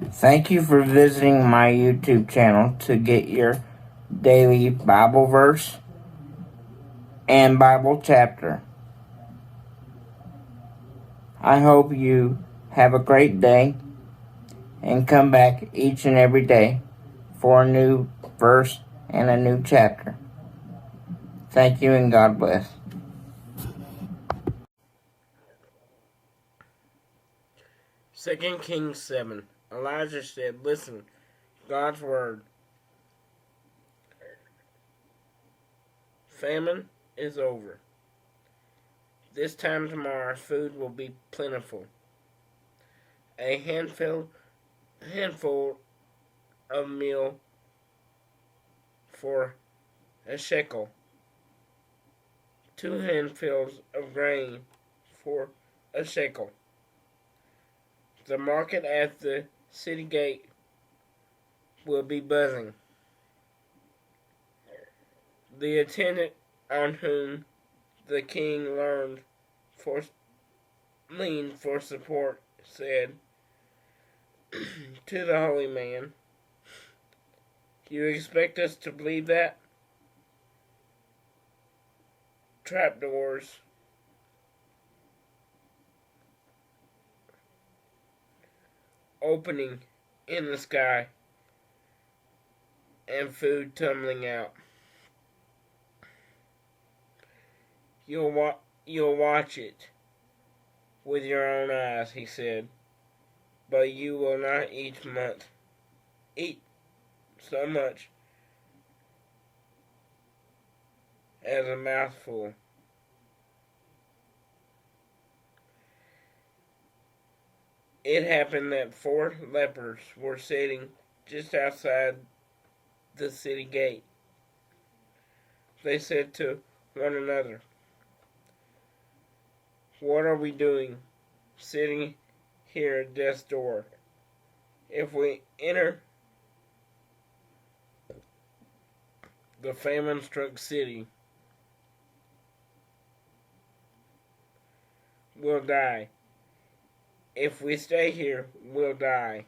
Thank you for visiting my YouTube channel to get your daily Bible verse and Bible chapter. I hope you have a great day and come back each and every day for a new verse and a new chapter. Thank you and God bless. 2 Kings 7. Elijah said, "Listen, God's word. Famine is over. This time tomorrow food will be plentiful. A handful of meal for a shekel. 2 handfuls of grain for a shekel. The market at the city gate will be buzzing. The attendant on whom the king leaned for support said to the holy man, 'You expect us to believe that? Trapdoors opening in the sky and food tumbling out. You'll watch it with your own eyes,' he said, 'but you will not eat so much as a mouthful.' It happened that 4 lepers were sitting just outside the city gate. They said to one another, 'What are we doing, sitting here at death's door? If we enter the famine-struck city, we'll die. If we stay here, we'll die.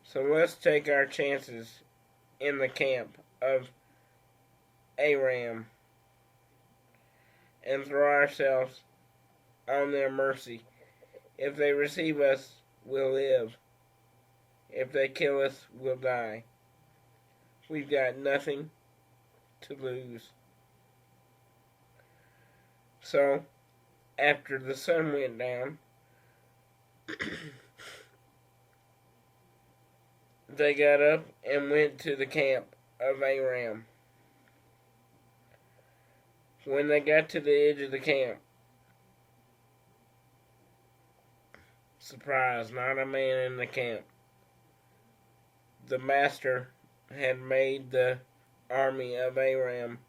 So let's take our chances in the camp of Aram and throw ourselves on their mercy. If they receive us, we'll live. If they kill us, we'll die. We've got nothing to lose.' So, after the sun went down, they got up and went to the camp of Aram. When they got to the edge of the camp, surprise, not a man in the camp. The master had made the army of Aram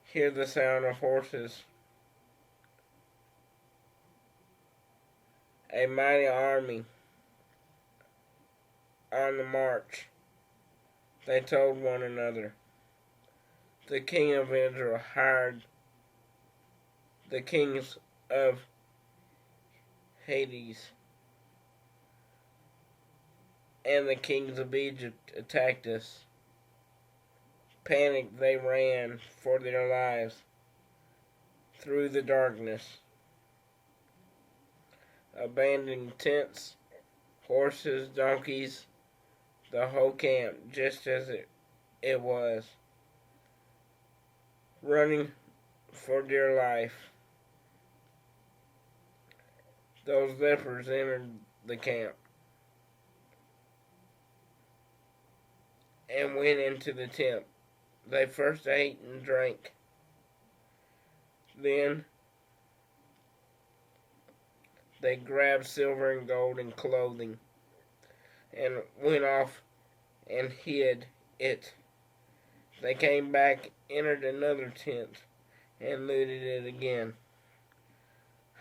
hear the sound of horses. A mighty army on the march. They told one another, 'The king of Israel hired the kings of Hades, and the kings of Egypt attacked us.' Panicked, they ran for their lives through the darkness, abandoning tents, horses, donkeys, the whole camp just as it was, running for dear life. Those lepers entered the camp and went into the tent. They first ate and drank. Then they grabbed silver and gold and clothing and went off and hid it. They came back, entered another tent, and looted it again,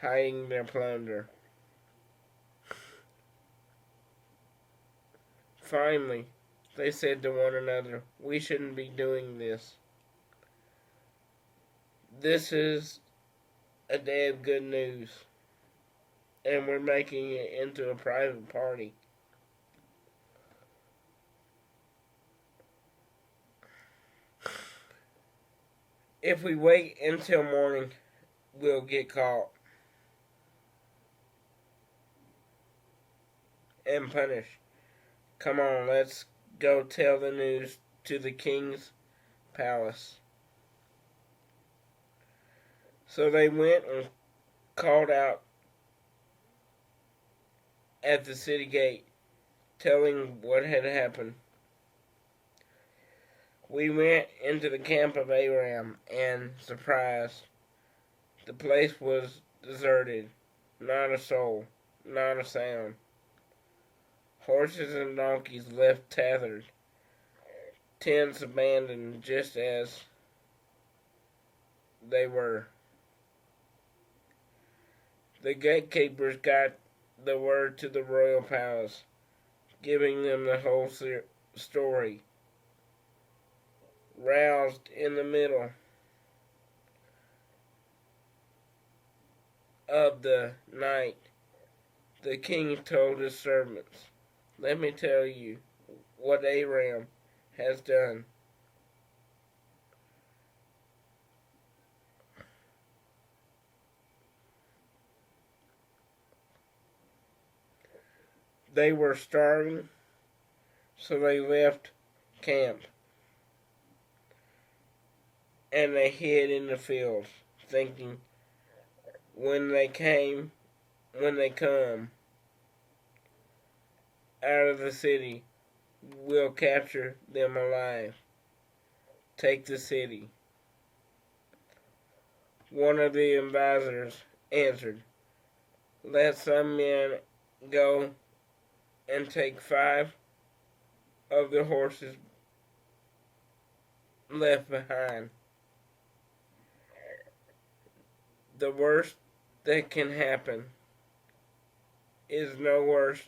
hiding their plunder. Finally, they said to one another, 'We shouldn't be doing this. This is a day of good news. and we're making it into a private party. If we wait until morning, we'll get caught and punished. Come on, let's go tell the news to the king's palace. So they went and called out at the city gate, telling what had happened. We went into the camp of Aram, and surprised, the place was deserted. Not a soul, not a sound. Horses and donkeys left tethered, tents abandoned just as they were. The gatekeepers got the word to the royal palace, giving them the whole story. Roused in the middle of the night, the king told his servants, "Let me tell you what Aram has done." They were starving, so they left camp and they hid in the fields, thinking when they come out of the city, we'll capture them alive, take the city. One of the advisors answered, "Let some men go and take 5 of the horses left behind. The worst that can happen is no worse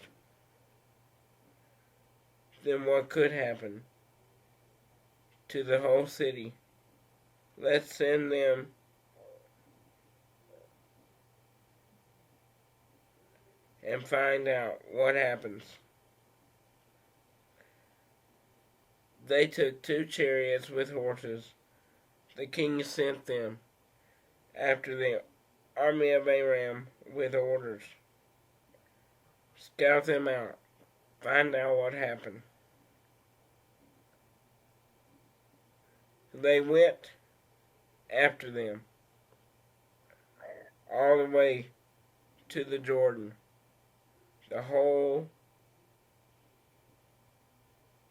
than what could happen to the whole city. Let's send them and find out what happens." They took 2 chariots with horses. The king sent them after the army of Aram with orders, "Scout them out, find out what happened." They went after them all the way to the Jordan. The whole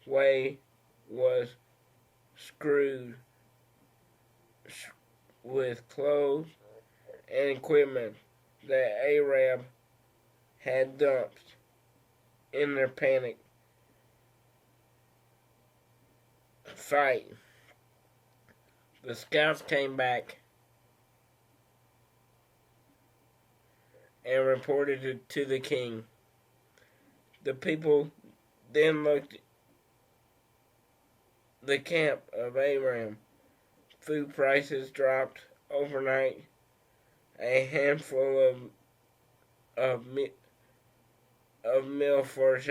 way was screwed with clothes and equipment that Arab had dumped in their panic fight. The scouts came back and reported it to the king. The people then looked the camp of Aram. Food prices dropped overnight. A handful of meal for a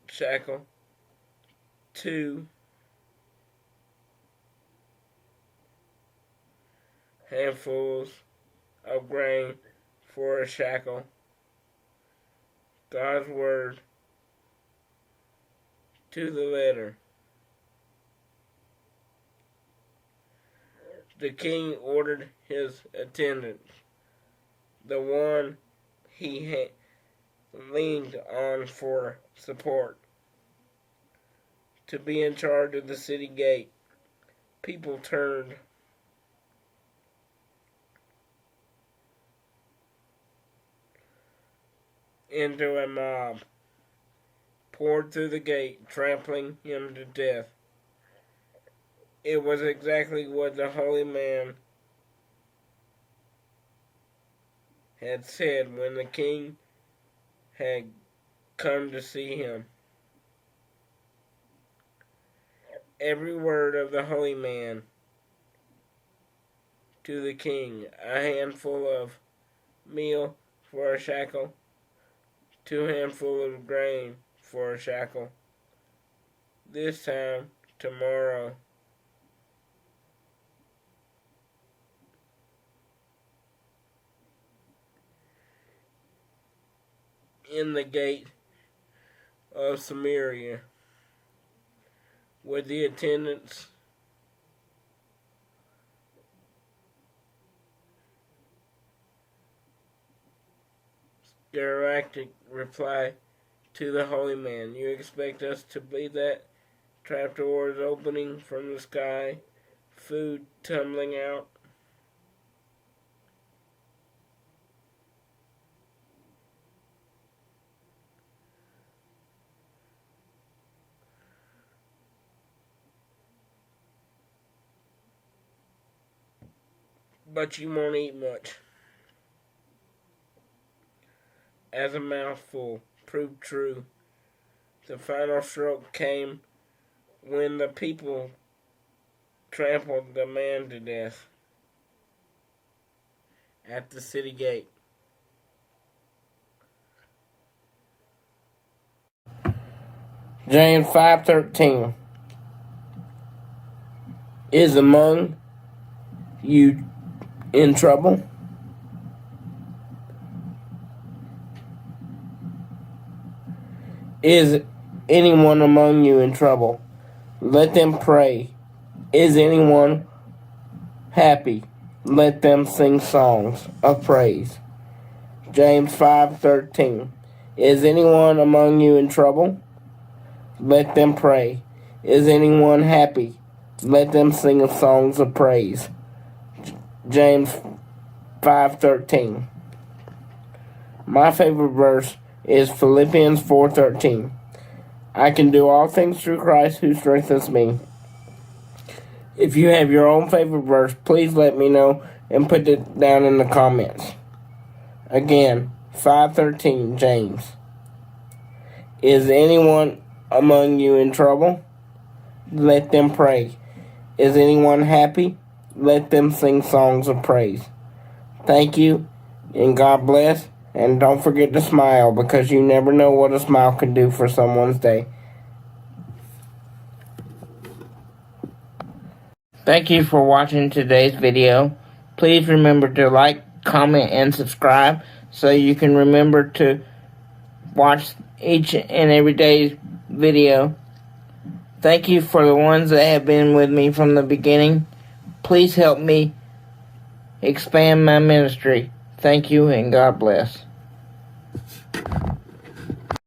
shekel. 2 handfuls of grain for a shekel. God's word to the letter. The king ordered his attendants, the one he had leaned on for support, to be in charge of the city gate. People turned into a mob, poured through the gate, trampling him to death. It was exactly what the holy man had said when the king had come to see him. Every word of the holy man to the king, a handful of meal for a shekel, 2 handfuls of grain for a shekel. This time tomorrow. In the gate of Samaria, with the attendants Garactic reply to the holy man, "You expect us to be that? Trapdoors opening from the sky, food tumbling out?" But you won't eat much. As a mouthful proved true, the final stroke came when the people trampled the man to death at the city gate. James 5:13 is among you in trouble? Is anyone among you in trouble? Let them pray. Is anyone happy? Let them sing songs of praise. James 5:13 is anyone among you in trouble? Let them pray. Is anyone happy? Let them sing songs of praise. James 5:13. My favorite verse is Philippians 4:13. I can do all things through Christ who strengthens me. If you have your own favorite verse, please let me know and put it down in the comments. Again, 5:13, James. Is anyone among you in trouble? Let them pray. Is anyone happy? Let them sing songs of praise. Thank you, and God bless. And don't forget to smile, because you never know what a smile can do for someone's day. Thank you for watching today's video. Please remember to like, comment, and subscribe so you can remember to watch each and every day's video. Thank you for the ones that have been with me from the beginning. Please help me expand my ministry. Thank you, and God bless.